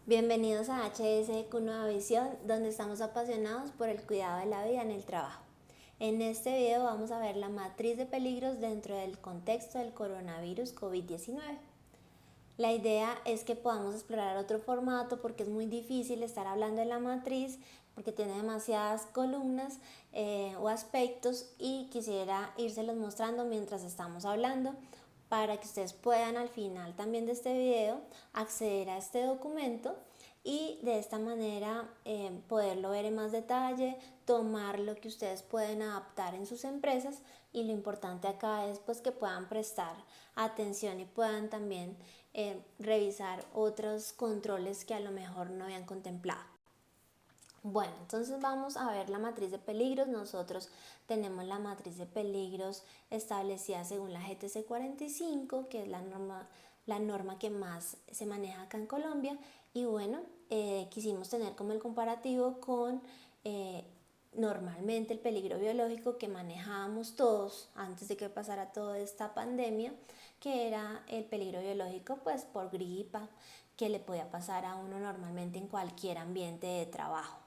Bienvenidos a HSQ Nueva Visión, donde estamos apasionados por el cuidado de la vida en el trabajo. En este video vamos a ver la matriz de peligros dentro del contexto del coronavirus COVID-19. La idea es que podamos explorar otro formato porque es muy difícil estar hablando de la matriz porque tiene demasiadas columnas o aspectos y quisiera írselos mostrando mientras estamos hablando para que ustedes puedan al final también de este video acceder a este documento y de esta manera poderlo ver en más detalle, tomar lo que ustedes pueden adaptar en sus empresas y lo importante acá es pues que puedan prestar atención y puedan también revisar otros controles que a lo mejor no habían contemplado. Bueno, entonces vamos a ver la matriz de peligros. Nosotros tenemos la matriz de peligros establecida según la GTC 45, que es la norma que más se maneja acá en Colombia. Y bueno, quisimos tener como el comparativo con normalmente el peligro biológico que manejábamos todos antes de que pasara toda esta pandemia, que era el peligro biológico pues por gripa que le podía pasar a uno normalmente en cualquier ambiente de trabajo.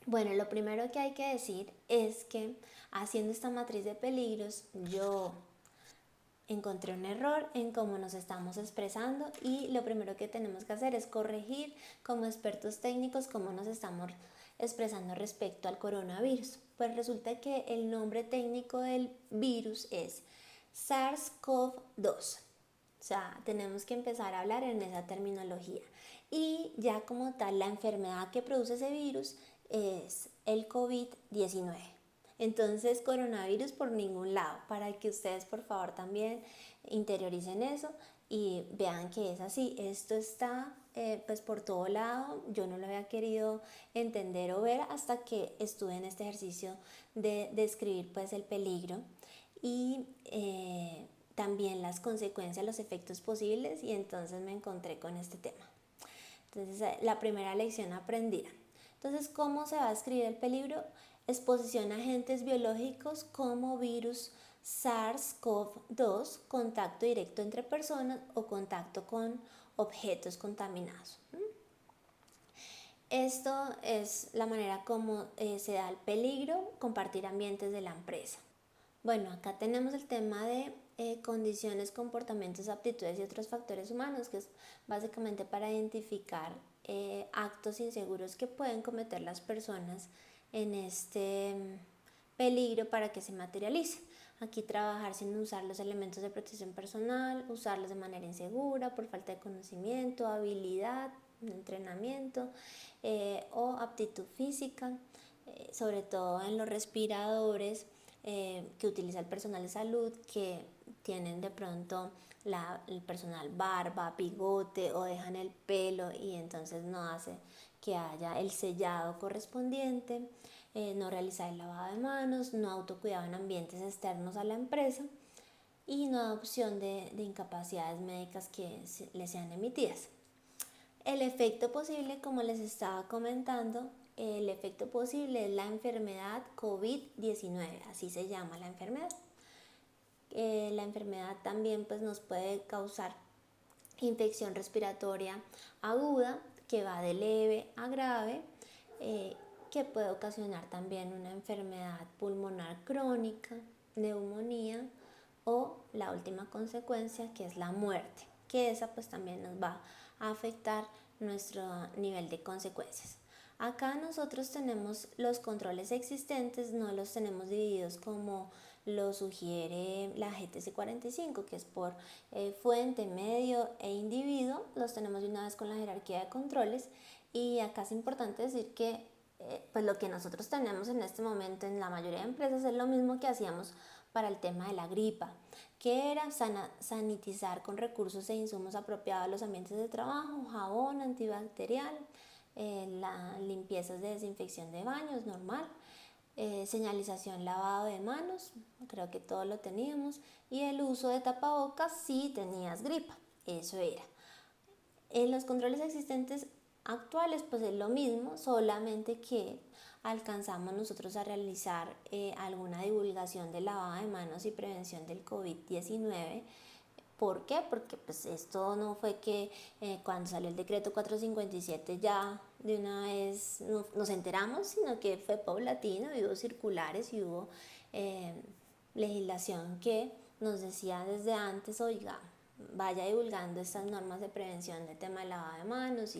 Bueno, lo primero que hay que decir es que haciendo esta matriz de peligros yo encontré un error en cómo nos estamos expresando y lo primero que tenemos que hacer es corregir como expertos técnicos cómo nos estamos expresando respecto al coronavirus. Pues resulta que el nombre técnico del virus es SARS-CoV-2. O sea, tenemos que empezar a hablar en esa terminología. Y ya como tal, la enfermedad que produce ese virus es el COVID-19. Entonces, coronavirus por ningún lado, para que ustedes por favor también interioricen eso y vean que es así. Esto está pues por todo lado. Yo no lo había querido entender o ver hasta que estuve en este ejercicio de describir pues el peligro y también las consecuencias, los efectos posibles, y entonces me encontré con este tema. Entonces, la primera lección aprendida. Entonces, ¿cómo se va a escribir el peligro? Exposición a agentes biológicos como virus SARS-CoV-2, contacto directo entre personas o contacto con objetos contaminados. Esto es la manera como se da el peligro, compartir ambientes de la empresa. Bueno, acá tenemos el tema de condiciones, comportamientos, aptitudes y otros factores humanos, que es básicamente para identificar actos inseguros que pueden cometer las personas en este peligro para que se materialice. Aquí trabajar sin usar los elementos de protección personal, usarlos de manera insegura por falta de conocimiento, habilidad, entrenamiento o aptitud física, sobre todo en los respiradores que utiliza el personal de salud, que tienen de pronto el personal barba, bigote o dejan el pelo y entonces no hace que haya el sellado correspondiente, no realizar el lavado de manos, no autocuidado en ambientes externos a la empresa y no adopción de incapacidades médicas que les sean emitidas. El efecto posible, como les estaba comentando, el efecto posible es la enfermedad COVID-19, así se llama la enfermedad. La enfermedad también pues, nos puede causar infección respiratoria aguda, que va de leve a grave, que puede ocasionar también una enfermedad pulmonar crónica, neumonía o la última consecuencia que es la muerte, que esa pues también nos va a afectar nuestro nivel de consecuencias. Acá nosotros tenemos los controles existentes, no los tenemos divididos como lo sugiere la GTC 45, que es por fuente, medio e individuo. Los tenemos de una vez con la jerarquía de controles y acá es importante decir que pues lo que nosotros tenemos en este momento en la mayoría de empresas es lo mismo que hacíamos para el tema de la gripa, que era sanitizar con recursos e insumos apropiados los ambientes de trabajo, jabón antibacterial, la limpieza de desinfección de baños normal, señalización lavado de manos, creo que todo lo teníamos, y el uso de tapabocas si tenías gripa, eso era. En los controles existentes actuales pues es lo mismo, solamente que alcanzamos nosotros a realizar alguna divulgación de lavado de manos y prevención del COVID-19 ¿Por qué? Porque pues esto no fue que cuando salió el decreto 457 ya de una vez nos enteramos, sino que fue paulatino y hubo circulares y hubo legislación que nos decía desde antes, oiga, vaya divulgando estas normas de prevención del tema de lavado de manos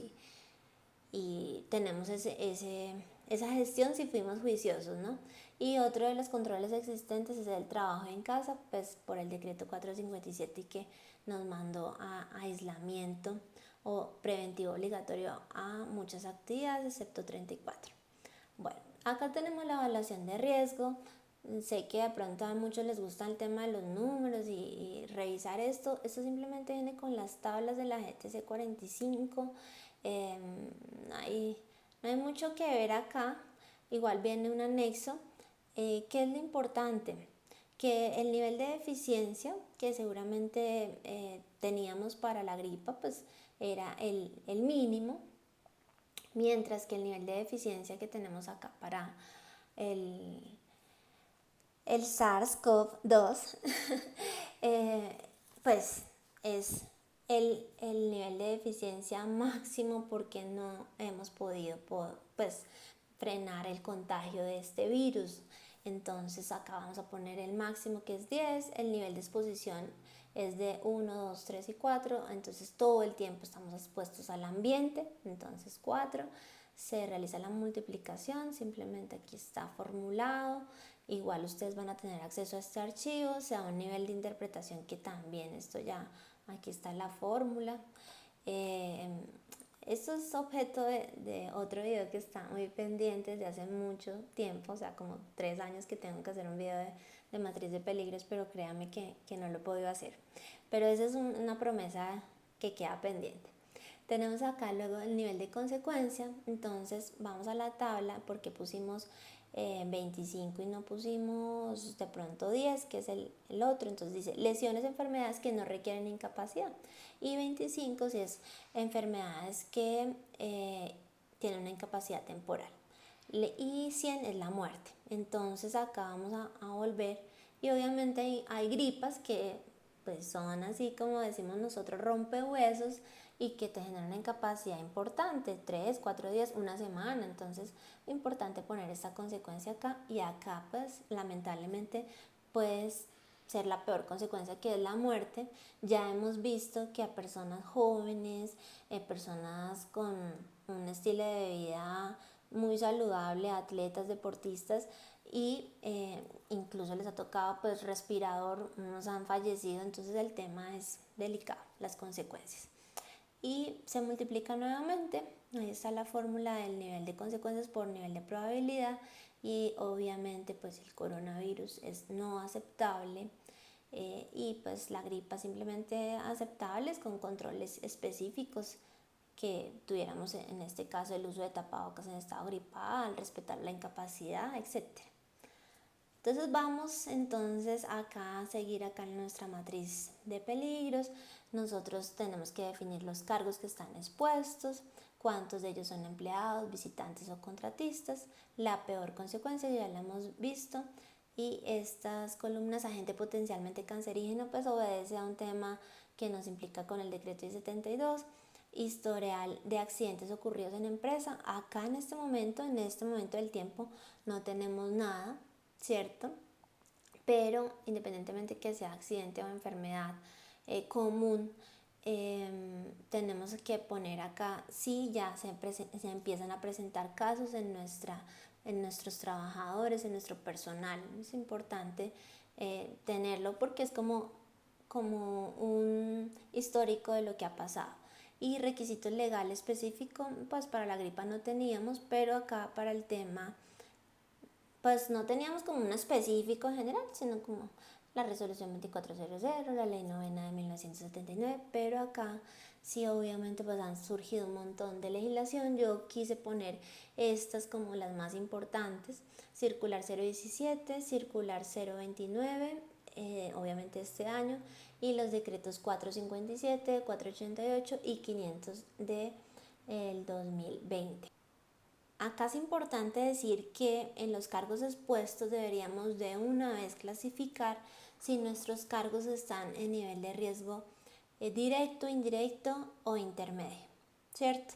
y tenemos esa gestión si fuimos juiciosos, ¿no? Y otro de los controles existentes es el trabajo en casa, pues por el decreto 457 que nos mandó a aislamiento o preventivo obligatorio a muchas actividades excepto 34. Bueno, acá tenemos la evaluación de riesgo. Sé que de pronto a muchos les gusta el tema de los números y revisar esto. Esto simplemente viene con las tablas de la GTC 45. No hay mucho que ver acá. Igual viene un anexo. ¿Qué es lo importante? Que el nivel de eficiencia que seguramente teníamos para la gripa pues era el mínimo, mientras que el nivel de eficiencia que tenemos acá para el SARS-CoV-2 pues es el nivel de eficiencia máximo porque no hemos podido pues frenar el contagio de este virus. Entonces acá vamos a poner el máximo que es 10, el nivel de exposición es de 1, 2, 3 y 4, entonces todo el tiempo estamos expuestos al ambiente, entonces 4, se realiza la multiplicación, simplemente aquí está formulado, igual ustedes van a tener acceso a este archivo, sea un nivel de interpretación que también esto ya, aquí está la fórmula. Esto es objeto de otro video que está muy pendiente desde hace mucho tiempo, o sea, como 3 años que tengo que hacer un video de matriz de peligros, pero créanme que no lo he podido hacer. Pero esa es una promesa que queda pendiente. Tenemos acá luego el nivel de consecuencia, entonces vamos a la tabla porque pusimos 25 y no pusimos de pronto 10, que es el otro, entonces dice lesiones, enfermedades que no requieren incapacidad, y 25 si es enfermedades que tienen una incapacidad temporal, y 100 es la muerte. Entonces acá vamos a volver y obviamente hay gripas que pues son así como decimos nosotros rompehuesos y que te generan una incapacidad importante, 3, 4 días, una semana. Entonces es importante poner esta consecuencia acá, y acá pues lamentablemente puedes ser la peor consecuencia, que es la muerte. Ya hemos visto que a personas jóvenes, personas con un estilo de vida muy saludable, atletas, deportistas, y incluso les ha tocado pues respirador, unos han fallecido. Entonces el tema es delicado, las consecuencias, y se multiplica nuevamente. Ahí está la fórmula del nivel de consecuencias por nivel de probabilidad, y obviamente pues el coronavirus es no aceptable, y pues la gripa simplemente aceptables con controles específicos que tuviéramos, en este caso el uso de tapabocas en estado gripal, respetar la incapacidad, etcétera. Entonces vamos entonces acá a seguir acá en nuestra matriz de peligros. Nosotros tenemos que definir los cargos que están expuestos, cuántos de ellos son empleados, visitantes o contratistas, la peor consecuencia ya la hemos visto, y estas columnas agente potencialmente cancerígeno pues obedece a un tema que nos implica con el decreto 72, historial de accidentes ocurridos en empresa. Acá en este momento del tiempo no tenemos nada, ¿cierto? Pero independientemente que sea accidente o enfermedad común, tenemos que poner acá si ya se empiezan a presentar casos en nuestros trabajadores, en nuestro personal. Es importante tenerlo porque es como un histórico de lo que ha pasado. Y requisitos legales específicos, pues para la gripa no teníamos, pero acá para el tema pues no teníamos como un específico en general, sino como la resolución 2400, la ley novena de 1979, pero acá sí obviamente pues han surgido un montón de legislación. Yo quise poner estas como las más importantes: circular 017, circular 029, obviamente este año, y los decretos 457, 488 y 500 del 2020. Acá es importante decir que en los cargos expuestos deberíamos de una vez clasificar si nuestros cargos están en nivel de riesgo directo, indirecto o intermedio, ¿cierto?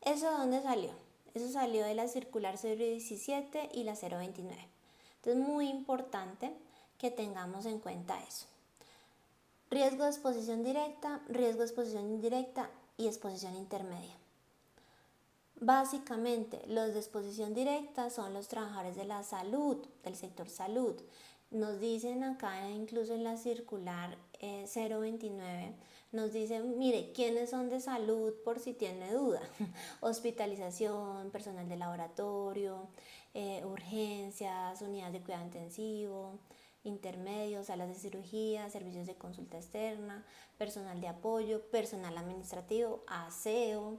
¿Eso de dónde salió? Eso salió de la circular 017 y la 029. Entonces, muy importante que tengamos en cuenta eso. Riesgo de exposición directa, riesgo de exposición indirecta y exposición intermedia. Básicamente, los de exposición directa son los trabajadores de la salud, del sector salud. Nos dicen acá, incluso en la circular 029, nos dicen, mire, ¿quiénes son de salud por si tiene duda? Hospitalización, personal de laboratorio, urgencias, unidades de cuidado intensivo, intermedios, salas de cirugía, servicios de consulta externa, personal de apoyo, personal administrativo, aseo,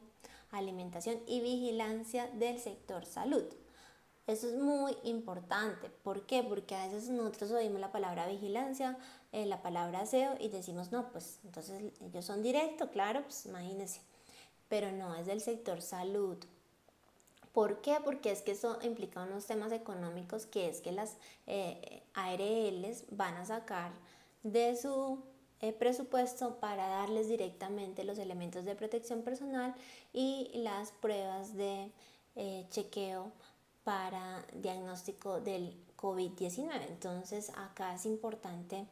alimentación y vigilancia del sector salud. Eso es muy importante. ¿Por qué? Porque a veces nosotros oímos la palabra vigilancia, la palabra aseo y decimos, no, pues entonces ellos son directos, claro, pues imagínense. Pero no, es del sector salud. ¿Por qué? Porque es que eso implica unos temas económicos, que es que las ARLs van a sacar de su presupuesto para darles directamente los elementos de protección personal y las pruebas de chequeo para diagnóstico del COVID-19. Entonces acá es importante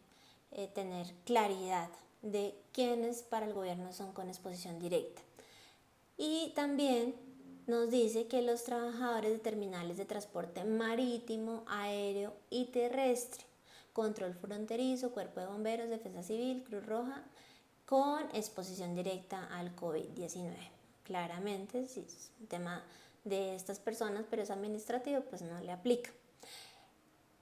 tener claridad de quiénes para el gobierno son con exposición directa. Y también nos dice que los trabajadores de terminales de transporte marítimo, aéreo y terrestre, control fronterizo, cuerpo de bomberos, defensa civil, Cruz Roja, con exposición directa al COVID-19. Claramente, si es un tema de estas personas, pero es administrativo, pues no le aplica.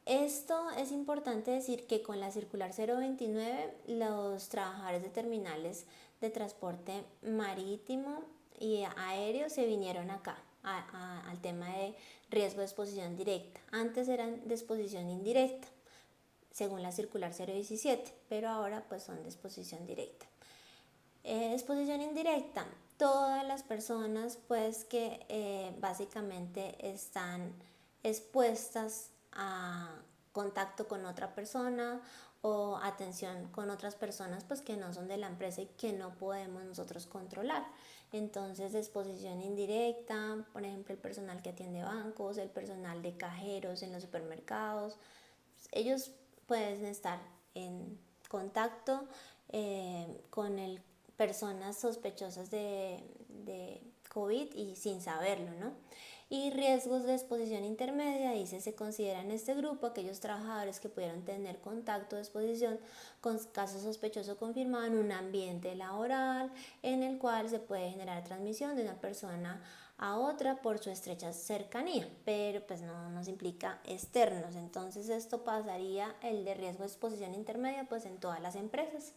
Esto es importante decir que con la circular 029, los trabajadores de terminales de transporte marítimo y aéreo se vinieron acá al tema de riesgo de exposición directa. Antes eran de exposición indirecta, según la circular 017, pero ahora pues son de exposición directa. Exposición indirecta, todas las personas pues que básicamente están expuestas a contacto con otra persona o atención con otras personas pues que no son de la empresa y que no podemos nosotros controlar. Entonces, exposición indirecta, por ejemplo, el personal que atiende bancos, el personal de cajeros en los supermercados, ellos pueden estar en contacto con personas sospechosas de COVID y sin saberlo, ¿no? Y riesgos de exposición intermedia, dice, se considera en este grupo aquellos trabajadores que pudieron tener contacto de exposición con casos sospechosos confirmados en un ambiente laboral en el cual se puede generar transmisión de una persona a otra por su estrecha cercanía, pero pues no nos implica externos. Entonces esto pasaría el de riesgo de exposición intermedia pues en todas las empresas.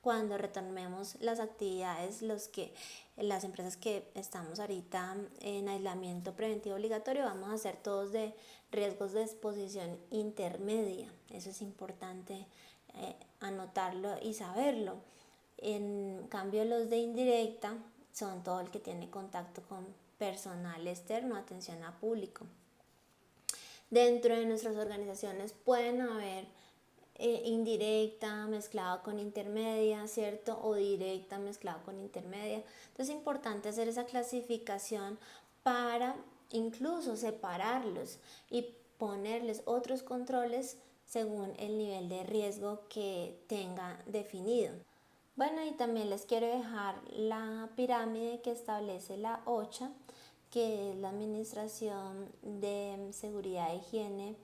Cuando retomemos las actividades, las empresas que estamos ahorita en aislamiento preventivo obligatorio, vamos a hacer todos de riesgos de exposición intermedia. Eso es importante anotarlo y saberlo. En cambio, los de indirecta son todo el que tiene contacto con personal externo, atención a público. Dentro de nuestras organizaciones pueden haber indirecta mezclada con intermedia, ¿cierto? O directa mezclada con intermedia. Entonces es importante hacer esa clasificación para incluso separarlos y ponerles otros controles según el nivel de riesgo que tenga definido. Bueno, y también les quiero dejar la pirámide que establece la OCHA, que es la Administración de Seguridad e Higiene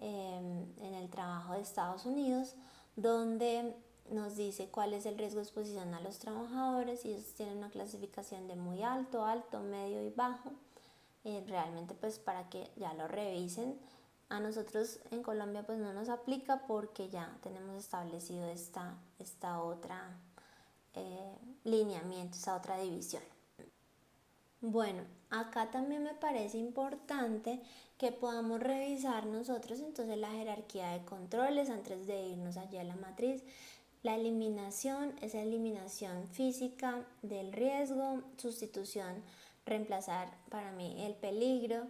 en el trabajo de Estados Unidos, donde nos dice cuál es el riesgo de exposición a los trabajadores, y ellos tienen una clasificación de muy alto, alto, medio y bajo, realmente pues para que ya lo revisen. A nosotros en Colombia pues no nos aplica porque ya tenemos establecido esta otra lineamiento, esta otra división. Bueno, acá también me parece importante que podamos revisar nosotros entonces la jerarquía de controles antes de irnos allá a la matriz. La eliminación es eliminación física del riesgo, sustitución, reemplazar para mí el peligro,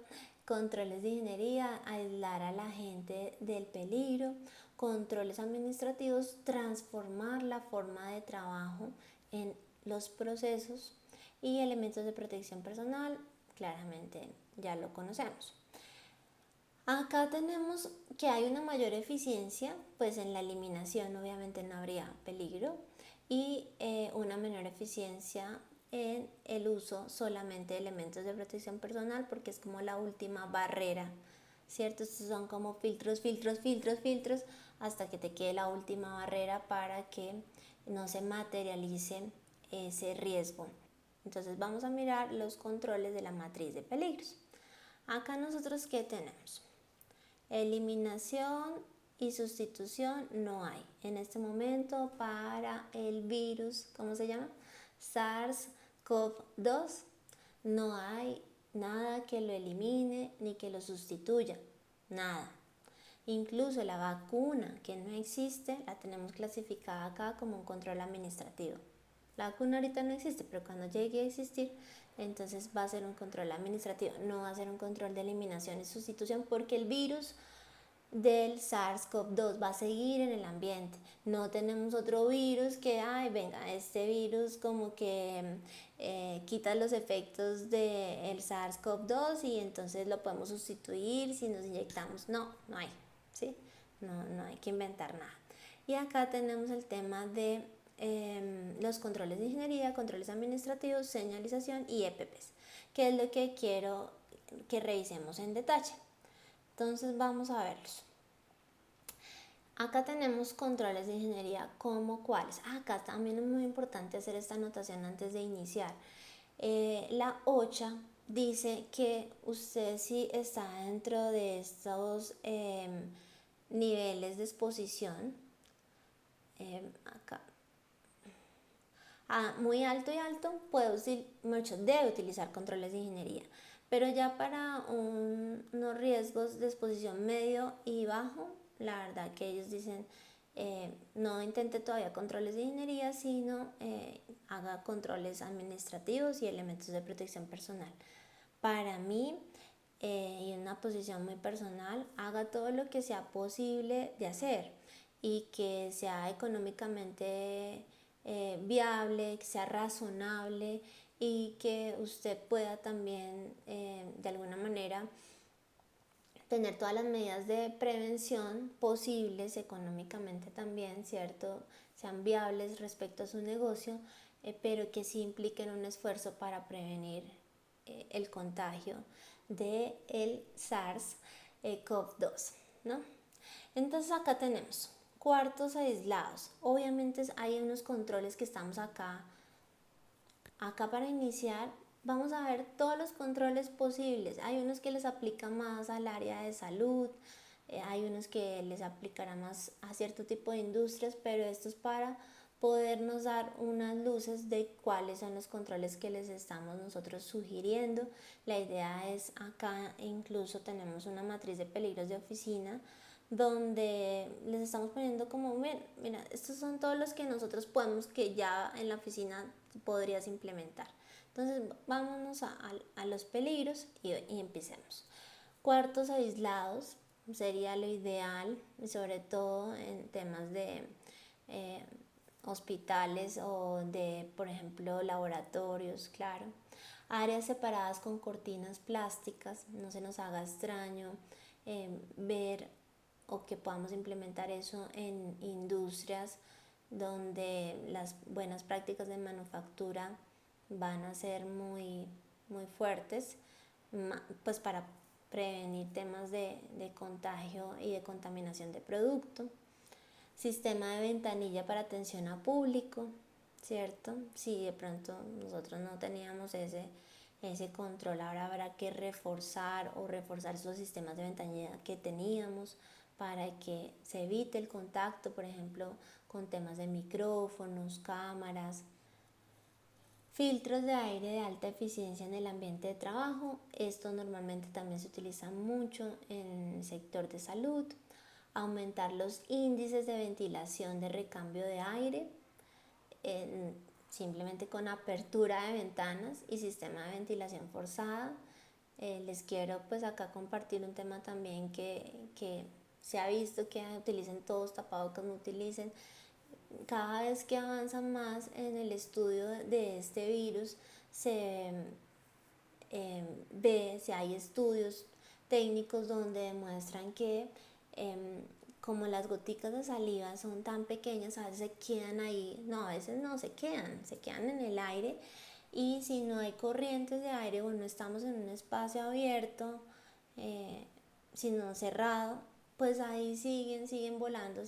controles de ingeniería, aislar a la gente del peligro, controles administrativos, transformar la forma de trabajo en los procesos y elementos de protección personal, claramente ya lo conocemos. Acá tenemos que hay una mayor eficiencia, pues en la eliminación obviamente no habría peligro, y una menor eficiencia en el uso solamente de elementos de protección personal, porque es como la última barrera, ¿cierto? Estos son como filtros, hasta que te quede la última barrera para que no se materialice ese riesgo. Entonces vamos a mirar los controles de la matriz de peligros. Acá nosotros, ¿qué tenemos? Eliminación y sustitución no hay. En este momento para el virus, ¿cómo se llama? SARS-CoV-2, no hay nada que lo elimine ni que lo sustituya. Nada. Incluso la vacuna que no existe, la tenemos clasificada acá como un control administrativo. La vacuna ahorita no existe, pero cuando llegue a existir, entonces va a ser un control administrativo, no va a ser un control de eliminación y sustitución, porque el virus del SARS-CoV-2 va a seguir en el ambiente. No tenemos otro virus que, venga, este virus como que quita los efectos del SARS-CoV-2 y entonces lo podemos sustituir si nos inyectamos. No hay, ¿sí? No hay que inventar nada. Y acá tenemos el tema de los controles de ingeniería, controles administrativos, señalización y EPPs, que es lo que quiero que revisemos en detalle. Entonces vamos a verlos. Acá tenemos controles de ingeniería como cuáles. Acá también es muy importante hacer esta anotación antes de iniciar. La OCHA dice que usted si está dentro de estos niveles de exposición, acá, muy alto y alto, debe utilizar controles de ingeniería, pero ya para unos riesgos de exposición medio y bajo, la verdad que ellos dicen no intente todavía controles de ingeniería, sino haga controles administrativos y elementos de protección personal. Para mí, y en una posición muy personal, haga todo lo que sea posible de hacer y que sea económicamente viable, que sea razonable y que usted pueda también de alguna manera tener todas las medidas de prevención posibles económicamente también, ¿cierto? Sean viables respecto a su negocio, pero que sí impliquen un esfuerzo para prevenir el contagio del SARS-CoV-2, ¿no? Entonces acá tenemos cuartos aislados. Obviamente hay unos controles que estamos acá para iniciar. Vamos a ver todos los controles posibles. Hay unos que les aplican más al área de salud, hay unos que les aplicarán más a cierto tipo de industrias, pero esto es para podernos dar unas luces de cuáles son los controles que les estamos nosotros sugiriendo. La idea es acá incluso tenemos una matriz de peligros de oficina donde les estamos poniendo como, mira, estos son todos los que nosotros podemos, que ya en la oficina podrías implementar. Entonces vámonos a los peligros y empecemos. Cuartos aislados sería lo ideal, sobre todo en temas de hospitales o de, por ejemplo, laboratorios, claro. Áreas separadas con cortinas plásticas, no se nos haga extraño ver o que podamos implementar eso en industrias donde las buenas prácticas de manufactura van a ser muy fuertes, pues para prevenir temas de contagio y de contaminación de producto. Sistema de ventanilla para atención a público, ¿cierto? Si de pronto nosotros no teníamos ese control, ahora habrá que reforzar esos sistemas de ventanilla que teníamos para que se evite el contacto, por ejemplo, con temas de micrófonos, cámaras. Filtros de aire de alta eficiencia en el ambiente de trabajo. Esto normalmente también se utiliza mucho en el sector de salud. Aumentar los índices de ventilación de recambio de aire, simplemente con apertura de ventanas y sistema de ventilación forzada. Les quiero pues acá compartir un tema también que se ha visto que utilicen todos tapabocas, no utilicen. Cada vez que avanza más en el estudio de este virus, se ve, si hay estudios técnicos donde demuestran que como las goticas de saliva son tan pequeñas, a veces se quedan ahí, no, a veces no se quedan en el aire, y si no hay corrientes de aire o no estamos en un espacio abierto, sino cerrado, pues ahí siguen volando,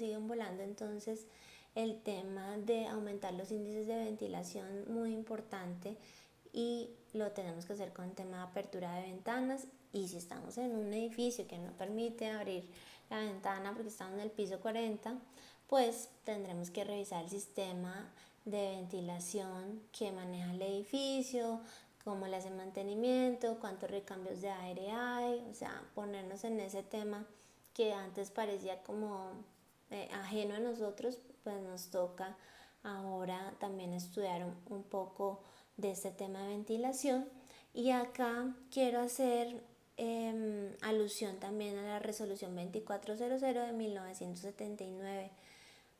entonces el tema de aumentar los índices de ventilación muy importante, y lo tenemos que hacer con el tema de apertura de ventanas. Y si estamos en un edificio que no permite abrir la ventana porque estamos en el piso 40, pues tendremos que revisar el sistema de ventilación que maneja el edificio, cómo le hace mantenimiento, cuántos recambios de aire hay, o sea, ponernos en ese tema que antes parecía como ajeno a nosotros, pues nos toca ahora también estudiar un poco de este tema de ventilación. Y acá quiero hacer alusión también a la resolución 2400 de 1979.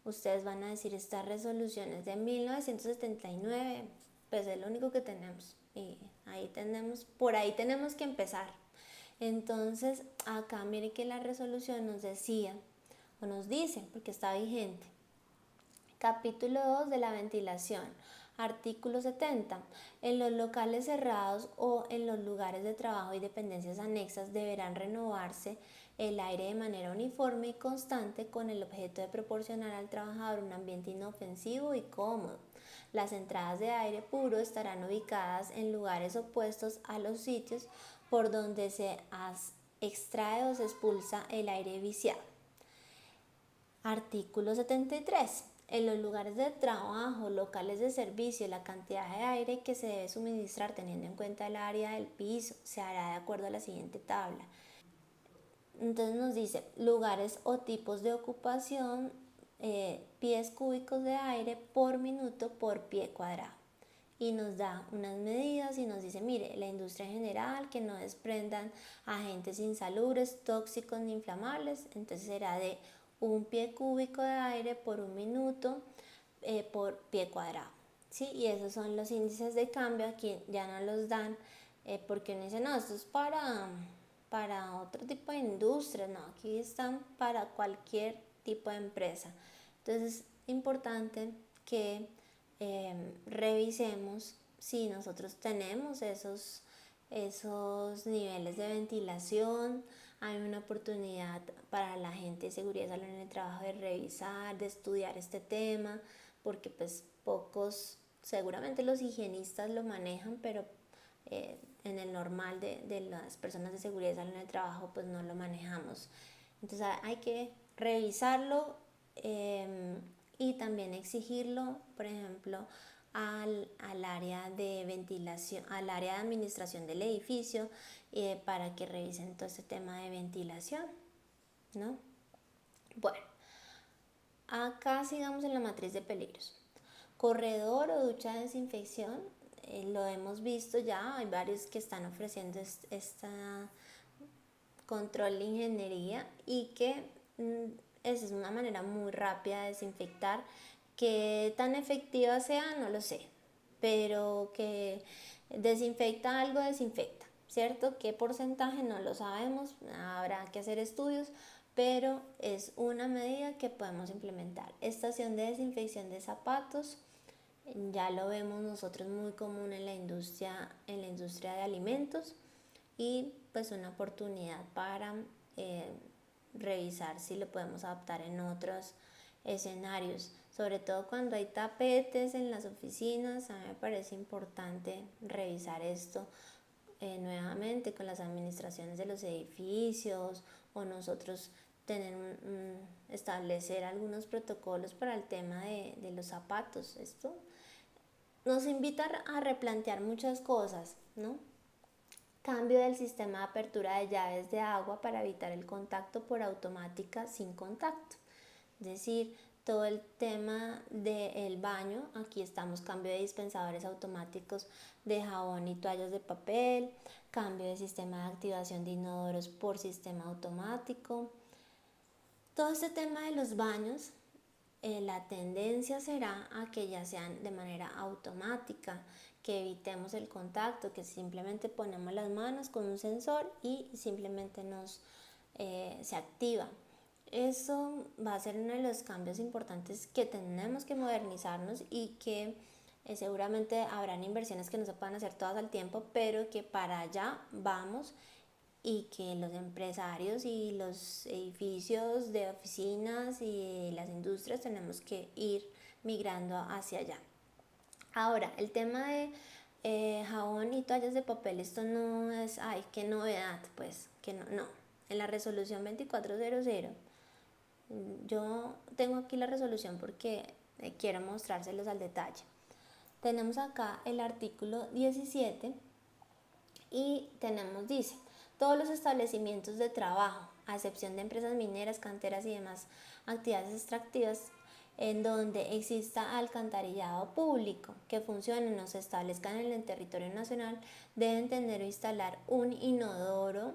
Ustedes van a decir, esta resolución es de 1979, pues es lo único que tenemos, y por ahí tenemos que empezar. Entonces acá mire que la resolución nos decía, o nos dice, porque está vigente: capítulo 2 de la ventilación. Artículo 70. En los locales cerrados o en los lugares de trabajo y dependencias anexas deberán renovarse el aire de manera uniforme y constante, con el objeto de proporcionar al trabajador un ambiente inofensivo y cómodo. Las entradas de aire puro estarán ubicadas en lugares opuestos a los sitios por donde se extrae o se expulsa el aire viciado. Artículo 73. En los lugares de trabajo, locales de servicio, la cantidad de aire que se debe suministrar teniendo en cuenta el área del piso se hará de acuerdo a la siguiente tabla. Entonces nos dice lugares o tipos de ocupación, pies cúbicos de aire por minuto por pie cuadrado. Y nos da unas medidas y nos dice, mire, la industria en general, que no desprendan agentes insalubres, tóxicos ni inflamables. Entonces será de 1 pie cúbico de aire por 1 minuto por pie cuadrado, ¿sí? Y esos son los índices de cambio. Aquí ya no los dan porque uno dice, no, esto es para otro tipo de industria. No, aquí están para cualquier tipo de empresa. Entonces es importante que revisemos si nosotros tenemos esos niveles de ventilación. Hay una oportunidad para la gente de seguridad y salud en el trabajo de revisar, de estudiar este tema, porque pues pocos, seguramente los higienistas lo manejan, pero en el normal de las personas de seguridad y salud en el trabajo pues no lo manejamos. Entonces hay que revisarlo y también exigirlo, por ejemplo, al área de ventilación, al área de administración del edificio, para que revisen todo este tema de ventilación, ¿no? Bueno, acá sigamos en la matriz de peligros. Corredor o ducha de desinfección, lo hemos visto ya, hay varios que están ofreciendo esta control de ingeniería, y que esa es una manera muy rápida de desinfectar. Que tan efectiva sea, no lo sé, pero que desinfecta algo, desinfecta, ¿cierto? ¿Qué porcentaje? No lo sabemos, habrá que hacer estudios, pero es una medida que podemos implementar. Estación de desinfección de zapatos, ya lo vemos nosotros muy común en la industria de alimentos, y pues una oportunidad para revisar si lo podemos adaptar en otros escenarios, sobre todo cuando hay tapetes en las oficinas. A mí me parece importante revisar esto nuevamente con las administraciones de los edificios, o nosotros establecer algunos protocolos para el tema de los zapatos. Esto nos invita a replantear muchas cosas, ¿no? Cambio del sistema de apertura de llaves de agua para evitar el contacto por automática sin contacto. Es decir, todo el tema del baño, aquí estamos, cambio de dispensadores automáticos de jabón y toallas de papel, cambio de sistema de activación de inodoros por sistema automático, Todo este tema de los baños, la tendencia será a que ya sean de manera automática, que evitemos el contacto, que simplemente ponemos las manos con un sensor y simplemente se activa. Eso va a ser uno de los cambios importantes que tenemos que modernizarnos y que seguramente habrán inversiones que no se puedan hacer todas al tiempo, pero que para allá vamos y que los empresarios y los edificios de oficinas y las industrias tenemos que ir migrando hacia allá. Ahora, el tema de jabón y toallas de papel, esto no es, ay, qué novedad, pues, que no. En la resolución 2400, yo tengo aquí la resolución porque quiero mostrárselos al detalle. Tenemos acá el artículo 17 y dice, todos los establecimientos de trabajo, a excepción de empresas mineras, canteras y demás actividades extractivas, en donde exista alcantarillado público que funcionen o se establezcan en el territorio nacional, deben tener o instalar un inodoro,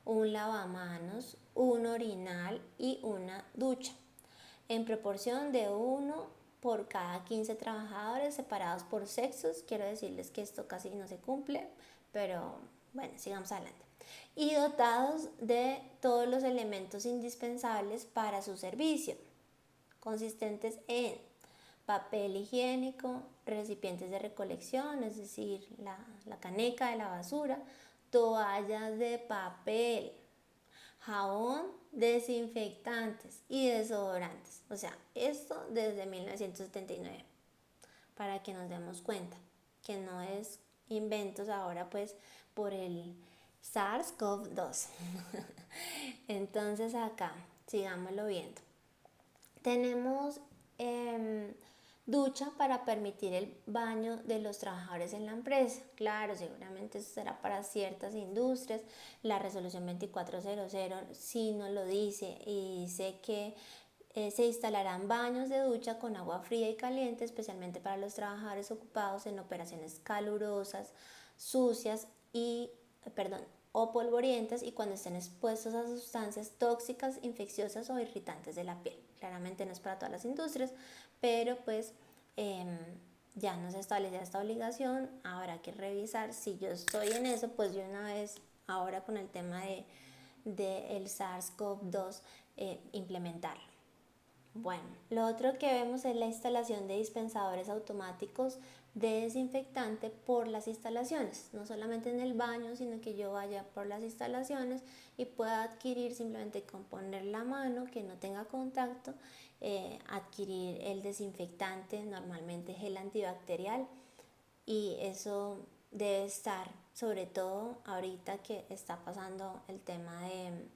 un lavamanos, un orinal y una ducha, en proporción de 1 por cada 15 trabajadores separados por sexos. Quiero decirles que esto casi no se cumple, pero bueno, sigamos adelante. Y dotados de todos los elementos indispensables para su servicio, consistentes en papel higiénico, recipientes de recolección, es decir, la caneca de la basura, toallas de papel, jabón, desinfectantes y desodorantes. O sea, esto desde 1979, para que nos demos cuenta que no es inventos ahora pues por el SARS-CoV-2. Entonces acá, sigámoslo viendo. Tenemos ducha para permitir el baño de los trabajadores en la empresa. Claro, seguramente eso será para ciertas industrias. La resolución 2400 sí nos lo dice y dice que se instalarán baños de ducha con agua fría y caliente, especialmente para los trabajadores ocupados en operaciones calurosas, sucias o polvorientas, y cuando estén expuestos a sustancias tóxicas, infecciosas o irritantes de la piel. Claramente no es para todas las industrias, pero pues ya no se establece esta obligación. Habrá que revisar si yo estoy en eso, pues yo una vez ahora con el tema de el SARS-CoV-2 implementarlo. Bueno, lo otro que vemos es la instalación de dispensadores automáticos de desinfectante por las instalaciones, no solamente en el baño, sino que yo vaya por las instalaciones y pueda adquirir simplemente con poner la mano, que no tenga contacto, adquirir el desinfectante, normalmente gel antibacterial, y eso debe estar, sobre todo ahorita que está pasando el tema de,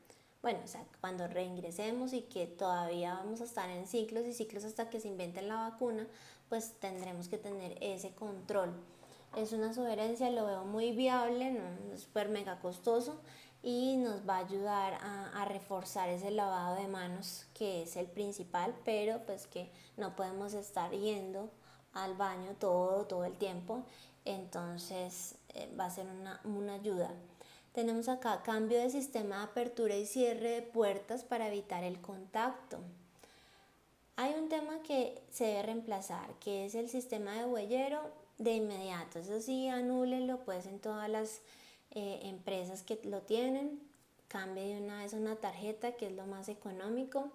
bueno, o sea, cuando reingresemos y que todavía vamos a estar en ciclos y ciclos hasta que se invente la vacuna, pues tendremos que tener ese control. Es una sugerencia, lo veo muy viable, no es súper mega costoso y nos va a ayudar a reforzar ese lavado de manos, que es el principal, pero pues que no podemos estar yendo al baño todo el tiempo, entonces va a ser una ayuda. Tenemos acá cambio de sistema de apertura y cierre de puertas para evitar el contacto. Hay un tema que se debe reemplazar, que es el sistema de huellero de inmediato. Eso sí, anúlenlo pues en todas las empresas que lo tienen. Cambie de una vez una tarjeta, que es lo más económico.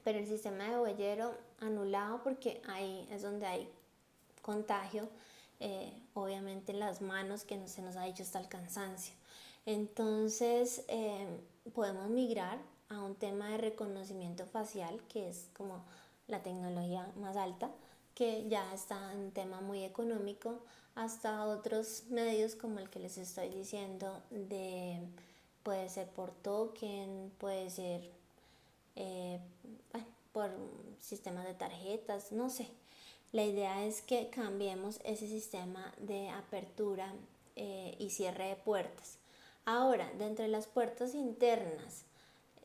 Pero el sistema de huellero anulado, porque ahí es donde hay contagio, obviamente en las manos, que se nos ha dicho hasta el cansancio. Entonces podemos migrar a un tema de reconocimiento facial, que es como la tecnología más alta, que ya está en un tema muy económico, hasta otros medios como el que les estoy diciendo, puede ser por token, puede ser por sistemas de tarjetas, no sé. La idea es que cambiemos ese sistema de apertura y cierre de puertas. Ahora, dentro de las puertas internas,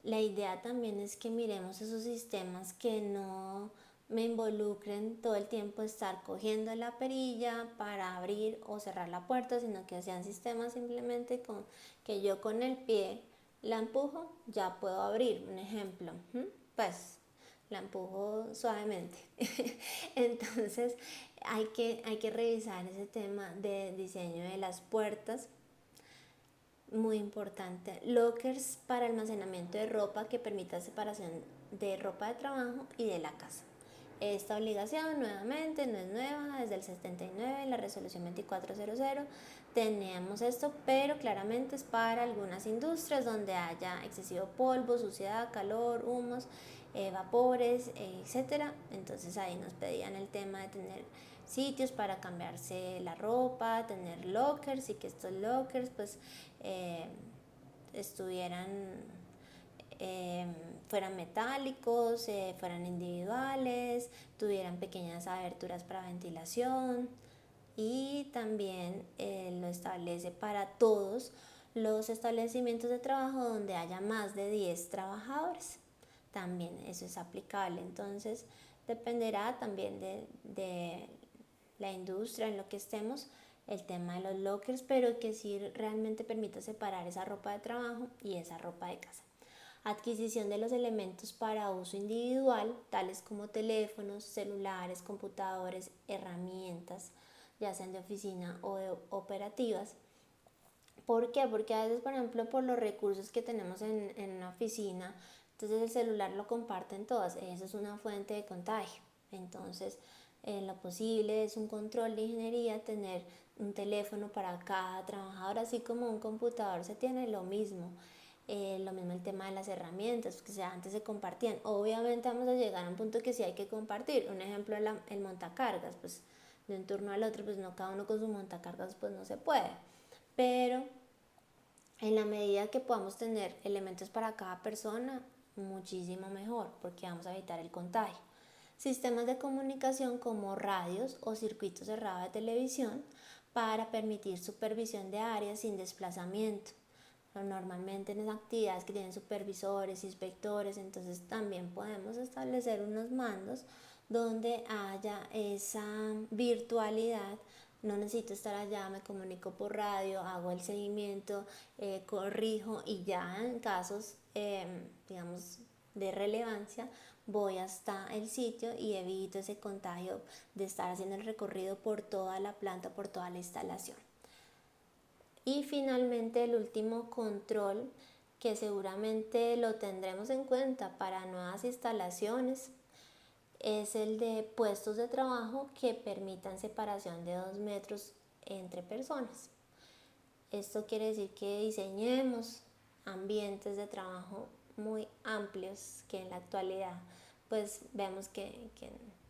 la idea también es que miremos esos sistemas que no me involucren todo el tiempo estar cogiendo la perilla para abrir o cerrar la puerta, sino que sean sistemas simplemente que yo con el pie la empujo, ya puedo abrir, un ejemplo, pues la empujo suavemente. Entonces hay que revisar ese tema de diseño de las puertas. Muy importante, lockers para almacenamiento de ropa que permita separación de ropa de trabajo y de la casa. Esta obligación nuevamente no es nueva, desde el 79, la resolución 2400 tenemos esto, pero claramente es para algunas industrias donde haya excesivo polvo, suciedad, calor, humos, vapores, etcétera. Entonces ahí nos pedían el tema de tener sitios para cambiarse la ropa, tener lockers, y que estos lockers pues estuvieran, fueran metálicos, fueran individuales, tuvieran pequeñas aberturas para ventilación, y también lo establece para todos los establecimientos de trabajo donde haya más de 10 trabajadores. También eso es aplicable. Entonces dependerá también de la industria en lo que estemos, el tema de los lockers, pero que sí realmente permita separar esa ropa de trabajo y esa ropa de casa. Adquisición de los elementos para uso individual, tales como teléfonos, celulares, computadores, herramientas, ya sean de oficina o de operativas. ¿Por qué? Porque a veces, por ejemplo, por los recursos que tenemos en una oficina, entonces el celular lo comparten todas, eso es una fuente de contagio. Entonces, en lo posible es un control de ingeniería tener un teléfono para cada trabajador, así como un computador se tiene lo mismo. Lo mismo el tema de las herramientas, que antes se compartían. Obviamente vamos a llegar a un punto que sí hay que compartir. Un ejemplo, el montacargas, pues de un turno al otro, pues no, cada uno con su montacargas, pues no se puede. Pero en la medida que podamos tener elementos para cada persona, muchísimo mejor, porque vamos a evitar el contagio. Sistemas de comunicación como radios o circuitos cerrados de televisión para permitir supervisión de áreas sin desplazamiento. Normalmente en las actividades que tienen supervisores, inspectores, entonces también podemos establecer unos mandos donde haya esa virtualidad. No necesito estar allá, me comunico por radio, hago el seguimiento, corrijo, y ya en casos, digamos, de relevancia, voy hasta el sitio y evito ese contagio de estar haciendo el recorrido por toda la planta, por toda la instalación. Y finalmente el último control, que seguramente lo tendremos en cuenta para nuevas instalaciones, es el de puestos de trabajo que permitan separación de 2 metros entre personas. Esto quiere decir que diseñemos ambientes de trabajo muy amplios, que en la actualidad pues vemos que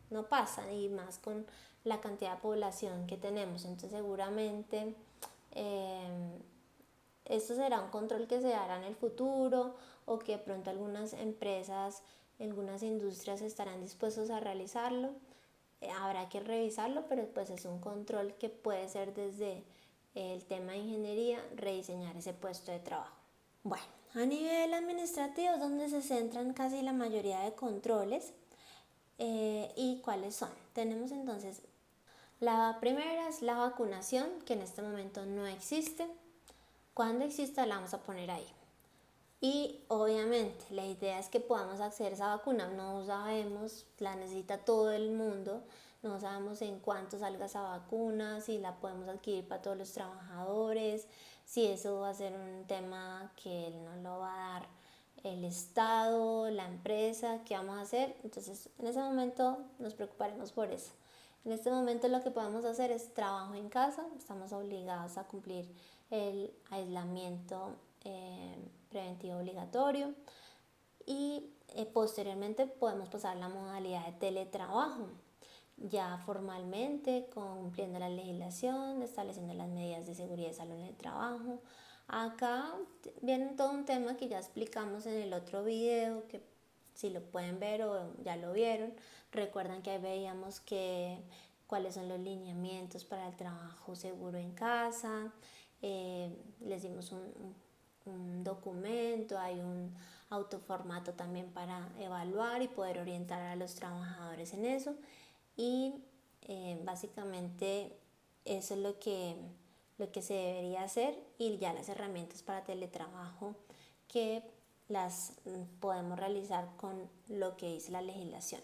no pasan, y más con la cantidad de población que tenemos. Entonces seguramente esto será un control que se dará en el futuro, o que de pronto algunas empresas, algunas industrias estarán dispuestos a realizarlo. Habrá que revisarlo, pero pues es un control que puede ser desde el tema de ingeniería, rediseñar ese puesto de trabajo. Bueno, a nivel administrativo es donde se centran casi la mayoría de controles. ¿Y cuáles son? Tenemos entonces, la primera es la vacunación, que en este momento no existe. Cuando exista la vamos a poner ahí. Y obviamente la idea es que podamos acceder a esa vacuna. No sabemos, la necesita todo el mundo, no sabemos en cuánto salga esa vacuna, si la podemos adquirir para todos los trabajadores, si eso va a ser un tema que no lo va a dar el Estado, la empresa, ¿qué vamos a hacer? Entonces en ese momento nos preocuparemos por eso. En este momento lo que podemos hacer es trabajo en casa, estamos obligados a cumplir el aislamiento preventivo obligatorio, y posteriormente podemos pasar a la modalidad de teletrabajo, ya formalmente cumpliendo la legislación, estableciendo las medidas de seguridad y salud en el trabajo. Acá viene todo un tema que ya explicamos en el otro video, que si lo pueden ver o ya lo vieron, recuerdan que ahí veíamos cuáles son los lineamientos para el trabajo seguro en casa. Les dimos un documento, hay un autoformato también para evaluar y poder orientar a los trabajadores en eso. Y básicamente eso es lo que se debería hacer, y ya las herramientas para teletrabajo que las podemos realizar con lo que dice la legislación.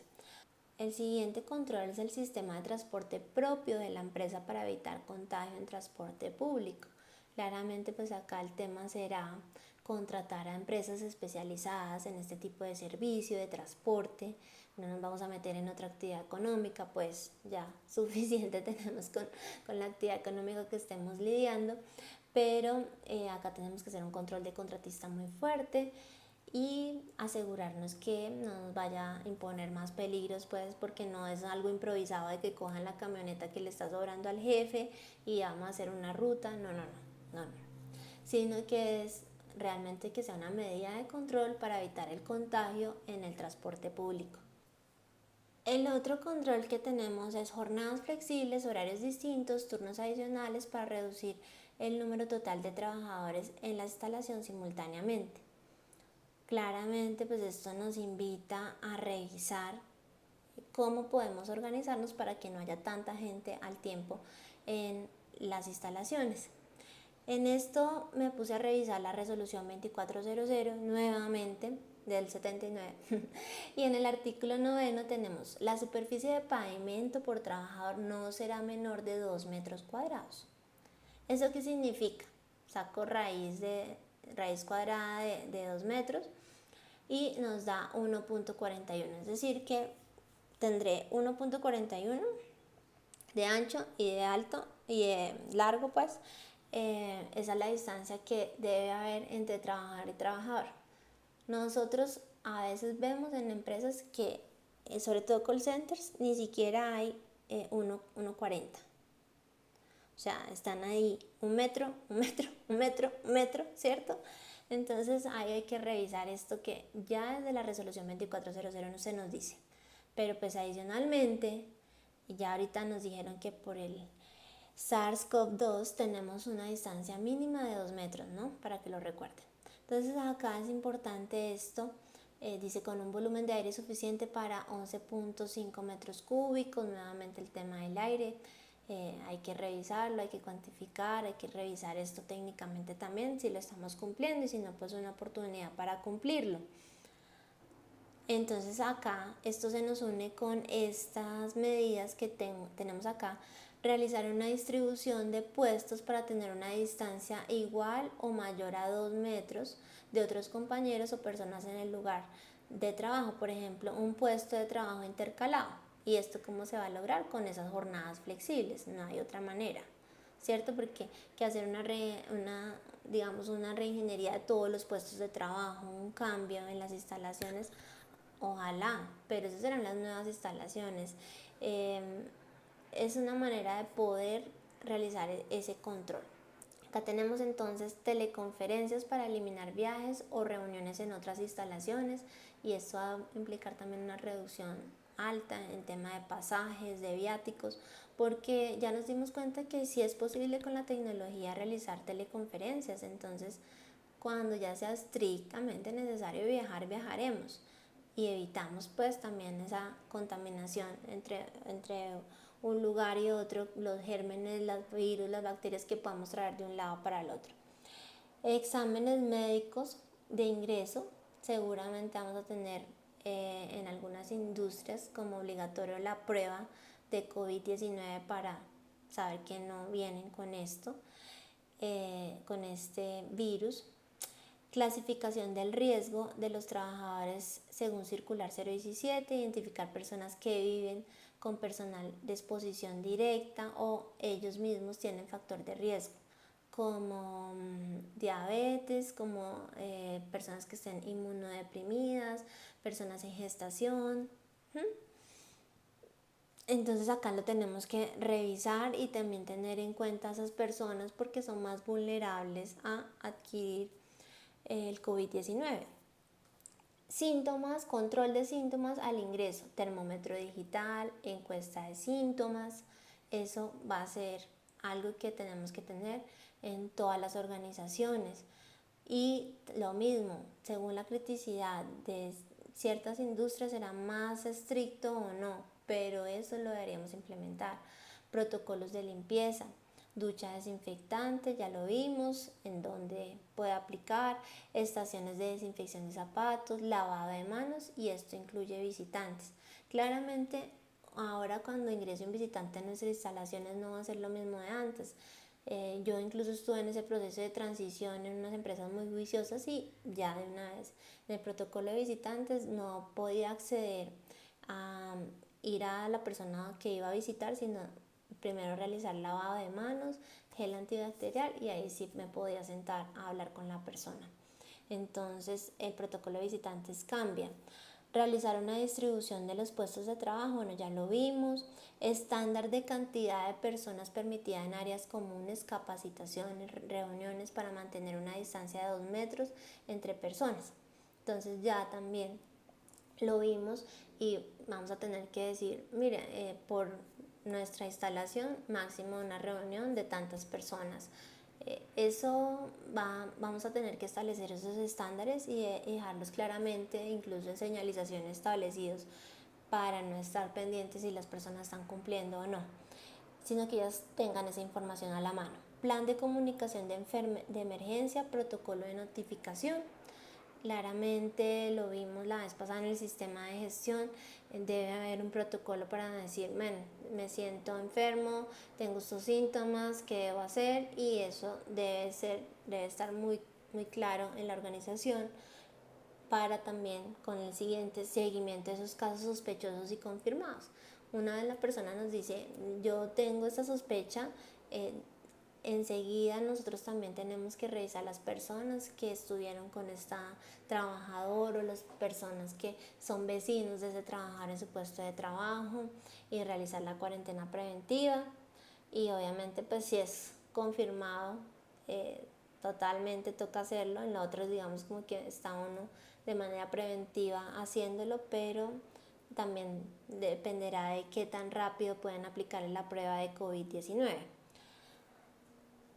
El siguiente control es el sistema de transporte propio de la empresa para evitar contagio en transporte público. Claramente pues acá el tema será contratar a empresas especializadas en este tipo de servicio, de transporte. No nos vamos a meter en otra actividad económica, pues ya suficiente tenemos con la actividad económica que estemos lidiando, pero acá tenemos que hacer un control de contratista muy fuerte y asegurarnos que no nos vaya a imponer más peligros, pues porque no es algo improvisado de que cojan la camioneta que le está sobrando al jefe y vamos a hacer una ruta, no, sino que es realmente que sea una medida de control para evitar el contagio en el transporte público. El otro control que tenemos es jornadas flexibles, horarios distintos, turnos adicionales para reducir el número total de trabajadores en la instalación simultáneamente. Claramente, pues esto nos invita a revisar cómo podemos organizarnos para que no haya tanta gente al tiempo en las instalaciones. En esto me puse a revisar la resolución 2400 nuevamente del 79 y en el artículo 9 tenemos la superficie de pavimento por trabajador no será menor de 2 metros cuadrados. ¿Eso qué significa? Saco raíz cuadrada de 2 metros y nos da 1.41, es decir que tendré 1.41 de ancho y de alto y de largo, pues esa es la distancia que debe haber entre trabajador y trabajador. Nosotros a veces vemos en empresas que, sobre todo call centers, ni siquiera hay 1.40. O sea, están ahí un metro, ¿cierto? Entonces ahí hay que revisar esto que ya desde la resolución 2400 no se nos dice. Pero pues adicionalmente, ya ahorita nos dijeron que por el SARS-CoV-2 tenemos una distancia mínima de 2 metros, ¿no? Para que lo recuerden. Entonces acá es importante esto. Dice con un volumen de aire suficiente para 11.5 metros cúbicos, nuevamente el tema del aire. Hay que revisarlo, hay que cuantificar, hay que revisar esto técnicamente también, si lo estamos cumpliendo y si no, pues una oportunidad para cumplirlo. Entonces acá esto se nos une con estas medidas que tenemos acá, realizar una distribución de puestos para tener una distancia igual o mayor a 2 metros de otros compañeros o personas en el lugar de trabajo, por ejemplo, un puesto de trabajo intercalado. ¿Y esto cómo se va a lograr? Con esas jornadas flexibles, no hay otra manera, ¿cierto? Porque que hacer una reingeniería de todos los puestos de trabajo, un cambio en las instalaciones, ojalá, pero esas serán las nuevas instalaciones. Es una manera de poder realizar ese control. Acá tenemos entonces teleconferencias para eliminar viajes o reuniones en otras instalaciones y esto va a implicar también una reducción alta en tema de pasajes, de viáticos, porque ya nos dimos cuenta que sí es posible con la tecnología realizar teleconferencias, entonces cuando ya sea estrictamente necesario viajar, viajaremos y evitamos pues también esa contaminación entre un lugar y otro, los gérmenes, los virus, las bacterias que podamos traer de un lado para el otro. Exámenes médicos de ingreso, seguramente vamos a tener en algunas industrias como obligatorio la prueba de COVID-19 para saber que no vienen con esto, con este virus. Clasificación del riesgo de los trabajadores según circular 017, identificar personas que viven con personal de exposición directa o ellos mismos tienen factor de riesgo, como diabetes, como personas que estén inmunodeprimidas, personas en gestación. Entonces acá lo tenemos que revisar y también tener en cuenta a esas personas porque son más vulnerables a adquirir el COVID-19. Síntomas, control de síntomas al ingreso, termómetro digital, encuesta de síntomas, eso va a ser algo que tenemos que tener en todas las organizaciones. Y lo mismo, según la criticidad de ciertas industrias será más estricto o no, pero eso lo deberíamos implementar. Protocolos de limpieza. ducha desinfectante, ya lo vimos, en donde puede aplicar, estaciones de desinfección de zapatos, lavado de manos, y esto incluye visitantes. Claramente, ahora cuando ingrese un visitante a nuestras instalaciones no va a ser lo mismo de antes. Yo incluso estuve en ese proceso de transición en unas empresas muy juiciosas y ya de una vez en el protocolo de visitantes no podía acceder a ir a la persona que iba a visitar, sino primero realizar lavado de manos, gel antibacterial, y ahí sí me podía sentar a hablar con la persona. Entonces el protocolo de visitantes cambia. Realizar una distribución de los puestos de trabajo, bueno, ya lo vimos. Estándar de cantidad de personas permitida en áreas comunes, capacitaciones, reuniones para mantener una distancia de 2 metros entre personas. Entonces ya también lo vimos y vamos a tener que decir, mire, por nuestra instalación máximo una reunión de tantas personas. Vamos a tener que establecer esos estándares y dejarlos claramente, incluso en señalizaciones establecidos, para no estar pendientes si las personas están cumpliendo o no, sino que ellas tengan esa información a la mano. Plan de comunicación de emergencia, protocolo de notificación. Claramente lo vimos la vez pasada en el sistema de gestión, debe haber un protocolo para decir, me siento enfermo, tengo estos síntomas, ¿qué debo hacer? Y eso debe estar muy, muy claro en la organización, para también con el siguiente seguimiento de esos casos sospechosos y confirmados. Una vez la persona nos dice, yo tengo esta sospecha, enseguida nosotros también tenemos que revisar las personas que estuvieron con esta trabajador o las personas que son vecinos de ese trabajador en su puesto de trabajo, y realizar la cuarentena preventiva. Y obviamente pues si es confirmado, totalmente toca hacerlo. En lo otro digamos como que está uno de manera preventiva haciéndolo, pero también dependerá de qué tan rápido pueden aplicar la prueba de COVID-19.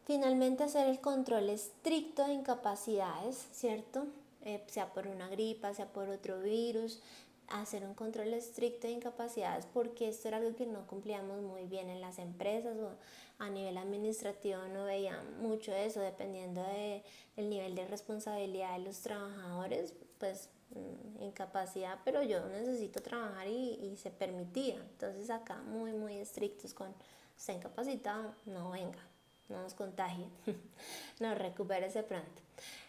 Finalmente, hacer el control estricto de incapacidades, ¿cierto? Sea por una gripa, sea por otro virus, hacer un control estricto de incapacidades, porque esto era algo que no cumplíamos muy bien en las empresas, o a nivel administrativo no veía mucho eso, dependiendo del nivel de responsabilidad de los trabajadores, pues incapacidad, pero yo necesito trabajar y se permitía. Entonces acá muy, muy estrictos con, está incapacitado, no venga, no nos contagie, no, recupérese pronto.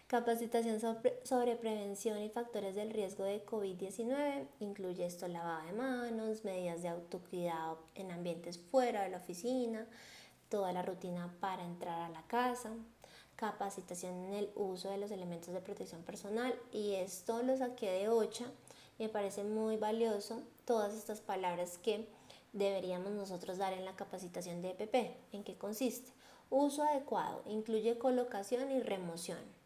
Capacitación sobre prevención y factores del riesgo de COVID-19, incluye esto: lavado de manos, medidas de autocuidado en ambientes fuera de la oficina, toda la rutina para entrar a la casa, capacitación en el uso de los elementos de protección personal, y esto lo saqué de OCHA y me parece muy valioso todas estas palabras que deberíamos nosotros dar en la capacitación de EPP. ¿En qué consiste? Uso adecuado, incluye colocación y remoción.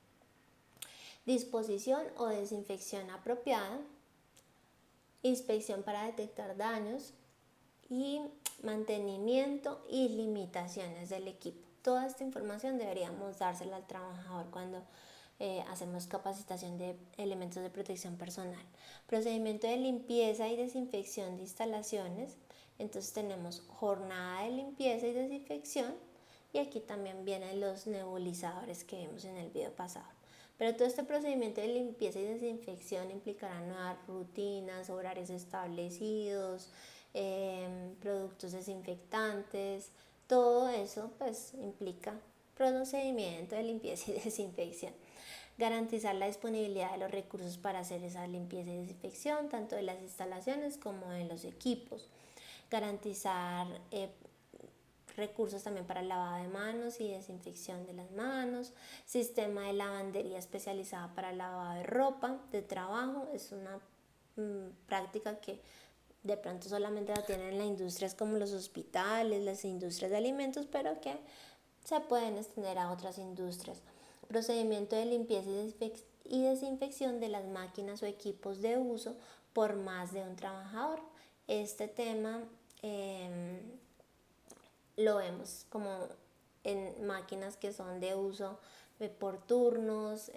Disposición o desinfección apropiada. Inspección para detectar daños. Y mantenimiento y limitaciones del equipo. Toda esta información deberíamos dársela al trabajador cuando hacemos capacitación de elementos de protección personal. Procedimiento de limpieza y desinfección de instalaciones. Entonces tenemos jornada de limpieza y desinfección, y aquí también vienen los nebulizadores que vimos en el video pasado. Pero todo este procedimiento de limpieza y desinfección implicará nuevas rutinas, horarios establecidos, productos desinfectantes. Todo eso pues implica procedimiento de limpieza y desinfección. Garantizar la disponibilidad de los recursos para hacer esa limpieza y desinfección, tanto de las instalaciones como de los equipos. Garantizar recursos también para el lavado de manos y desinfección de las manos. Sistema de lavandería especializada para el lavado de ropa de trabajo. Es una práctica que de pronto solamente la tienen en las industrias como los hospitales, las industrias de alimentos, pero que se pueden extender a otras industrias. Procedimiento de limpieza y desinfección de las máquinas o equipos de uso por más de un trabajador. Este tema lo vemos como en máquinas que son de uso por turnos,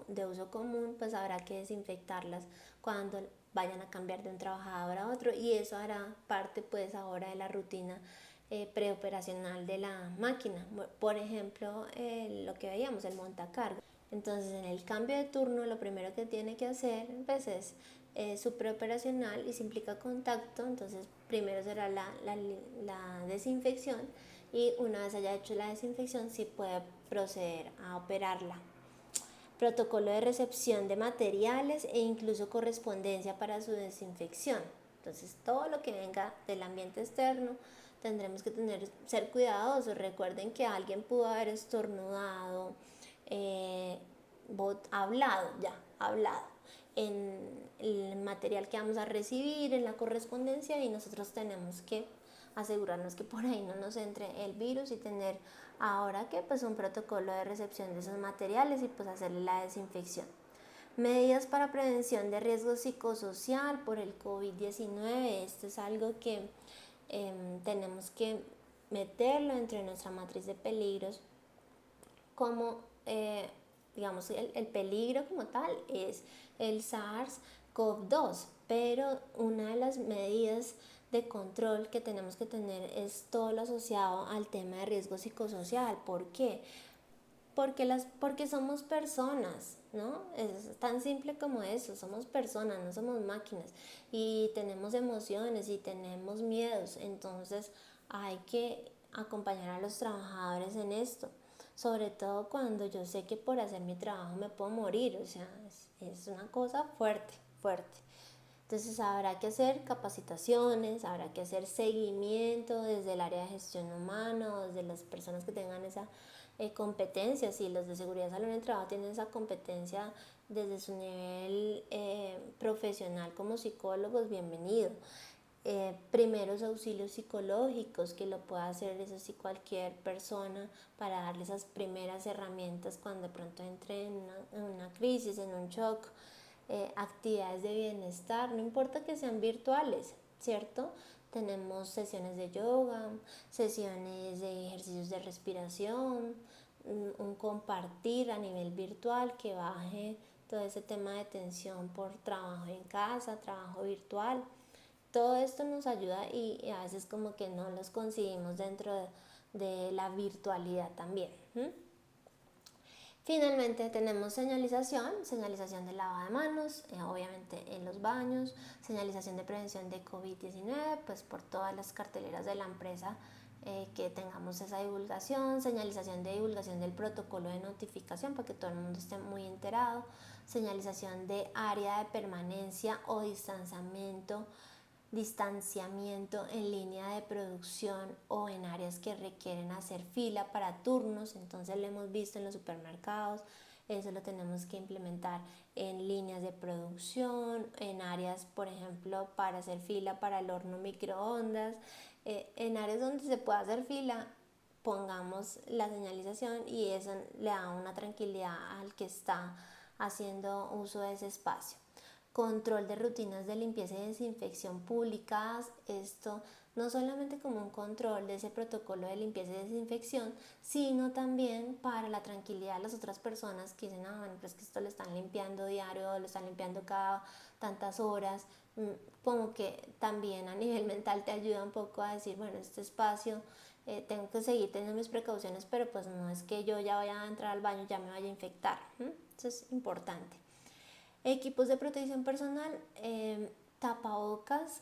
de uso común, pues habrá que desinfectarlas cuando vayan a cambiar de un trabajador a otro, y eso hará parte pues ahora de la rutina preoperacional de la máquina. Por ejemplo, lo que veíamos, el montacarga. Entonces, en el cambio de turno, lo primero que tiene que hacer pues, es su preoperacional, y si implica contacto, entonces primero será la desinfección, y una vez haya hecho la desinfección, sí puede proceder a operarla. Protocolo de recepción de materiales e incluso correspondencia para su desinfección. Entonces, todo lo que venga del ambiente externo tendremos que ser cuidadosos. Recuerden que alguien pudo haber estornudado, hablado en el material que vamos a recibir, en la correspondencia, y nosotros tenemos que asegurarnos que por ahí no nos entre el virus y tener ahora que pues un protocolo de recepción de esos materiales y pues hacerle la desinfección. Medidas para prevención de riesgo psicosocial por el COVID-19. Esto es algo que tenemos que meterlo entre nuestra matriz de peligros, como digamos el peligro como tal es el SARS-CoV-2, pero una de las medidas de control que tenemos que tener es todo lo asociado al tema de riesgo psicosocial. ¿Por qué? Porque somos personas, ¿no? Es tan simple como eso, somos personas, no somos máquinas, y tenemos emociones y tenemos miedos. Entonces hay que acompañar a los trabajadores en esto, sobre todo cuando yo sé que por hacer mi trabajo me puedo morir. O sea, es una cosa fuerte, fuerte. Entonces habrá que hacer capacitaciones, habrá que hacer seguimiento desde el área de gestión humana, desde las personas que tengan esa competencia. Si los de seguridad salud en el trabajo tienen esa competencia desde su nivel profesional como psicólogos, bienvenido. Primeros auxilios psicológicos, que lo pueda hacer, eso sí, cualquier persona, para darle esas primeras herramientas cuando de pronto entre en una crisis, en un shock. Actividades de bienestar, no importa que sean virtuales, ¿cierto? Tenemos sesiones de yoga, sesiones de ejercicios de respiración, un compartir a nivel virtual que baje todo ese tema de tensión por trabajo en casa, trabajo virtual. Todo esto nos ayuda, y a veces como que no los conseguimos dentro de la virtualidad también. Finalmente tenemos señalización de lavado de manos, obviamente en los baños, señalización de prevención de COVID-19, pues por todas las carteleras de la empresa, que tengamos esa divulgación, señalización de divulgación del protocolo de notificación para que todo el mundo esté muy enterado, señalización de área de permanencia o distanciamiento en línea de producción o en áreas que requieren hacer fila para turnos. Entonces lo hemos visto en los supermercados, eso lo tenemos que implementar en líneas de producción, en áreas, por ejemplo, para hacer fila para el horno microondas. En áreas donde se pueda hacer fila, pongamos la señalización, y eso le da una tranquilidad al que está haciendo uso de ese espacio. Control de rutinas de limpieza y desinfección publicadas. Esto no solamente como un control de ese protocolo de limpieza y desinfección, sino también para la tranquilidad de las otras personas que dicen, bueno, pero es que esto lo están limpiando diario, lo están limpiando cada tantas horas. Como que también a nivel mental te ayuda un poco a decir, bueno, este espacio tengo que seguir teniendo mis precauciones, pero pues no es que yo ya vaya a entrar al baño, ya me vaya a infectar. Eso es importante. Equipos de protección personal, tapabocas.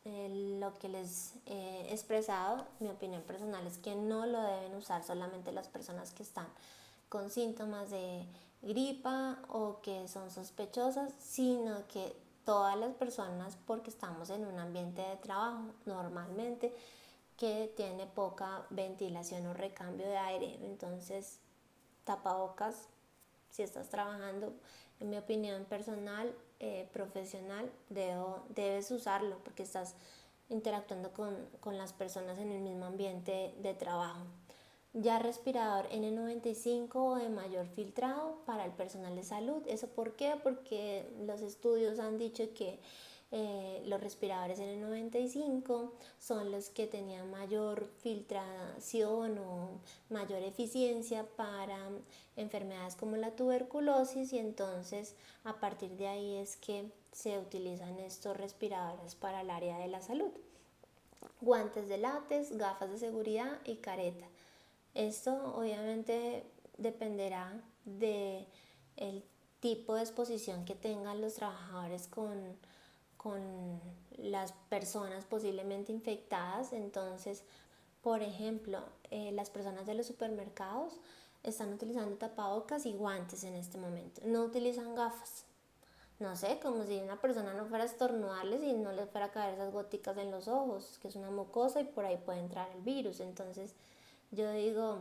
Lo que les he expresado, mi opinión personal es que no lo deben usar solamente las personas que están con síntomas de gripa o que son sospechosas, sino que todas las personas, porque estamos en un ambiente de trabajo normalmente que tiene poca ventilación o recambio de aire. Entonces, tapabocas si estás trabajando. En mi opinión personal, profesional, debes usarlo porque estás interactuando con las personas en el mismo ambiente de trabajo. Ya respirador N95 o de mayor filtrado para el personal de salud. ¿Eso por qué? Porque los estudios han dicho que los respiradores N95 son los que tenían mayor filtración o mayor eficiencia para enfermedades como la tuberculosis, y entonces a partir de ahí es que se utilizan estos respiradores para el área de la salud. guantes de látex, gafas de seguridad y careta. Esto obviamente dependerá de el tipo de exposición que tengan los trabajadores con las personas posiblemente infectadas. Entonces, por ejemplo, las personas de los supermercados están utilizando tapabocas y guantes en este momento. No utilizan gafas. No sé, como si una persona no fuera a estornudarles y no les fuera a caer esas goticas en los ojos, que es una mucosa y por ahí puede entrar el virus. Entonces, yo digo,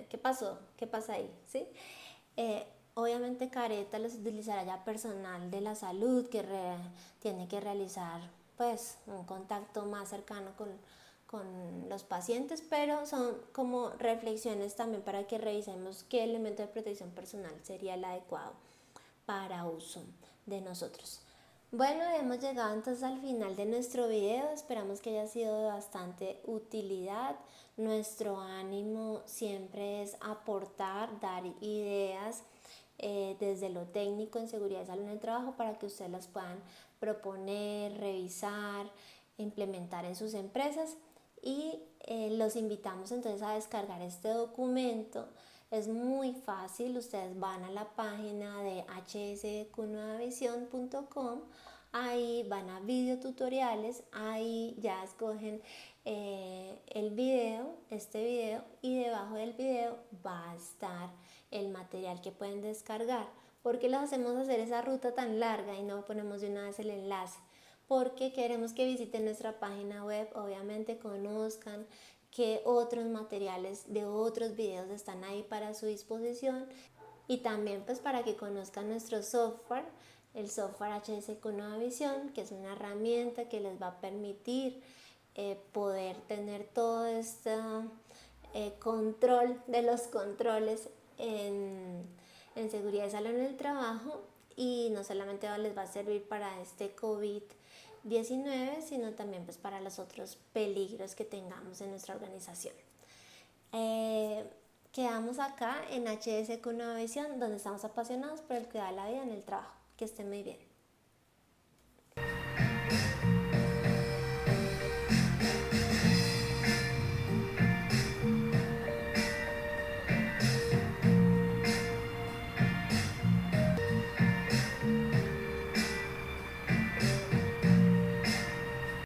¿qué pasó? ¿Qué pasa ahí? ¿Sí? Obviamente careta los utilizará ya personal de la salud que tiene que realizar pues un contacto más cercano con los pacientes, pero son como reflexiones también para que revisemos qué elemento de protección personal sería el adecuado para uso de nosotros. Bueno, hemos llegado entonces al final de nuestro video, esperamos que haya sido de bastante utilidad. Nuestro ánimo siempre es aportar, dar ideas desde lo técnico en seguridad y salud en el trabajo para que ustedes las puedan proponer, revisar, implementar en sus empresas y los invitamos entonces a descargar este documento. Es muy fácil, ustedes van a la página de hsqnuevavision.com, ahí van a videotutoriales, ahí ya escogen el video, este video, y debajo del video va a estar el material que pueden descargar. ¿Por qué les hacemos hacer esa ruta tan larga y no ponemos de una vez el enlace? Porque queremos que visiten nuestra página web, obviamente conozcan qué otros materiales de otros videos están ahí para su disposición y también pues para que conozcan nuestro software, el software HSQ Nueva Visión, que es una herramienta que les va a permitir poder tener todo este control de los controles en seguridad y salud en el trabajo, y no solamente les va a servir para este COVID-19, sino también pues para los otros peligros que tengamos en nuestra organización. Quedamos acá en HSQ Nueva Visión, donde estamos apasionados por el cuidado de la vida en el trabajo. Que estén muy bien.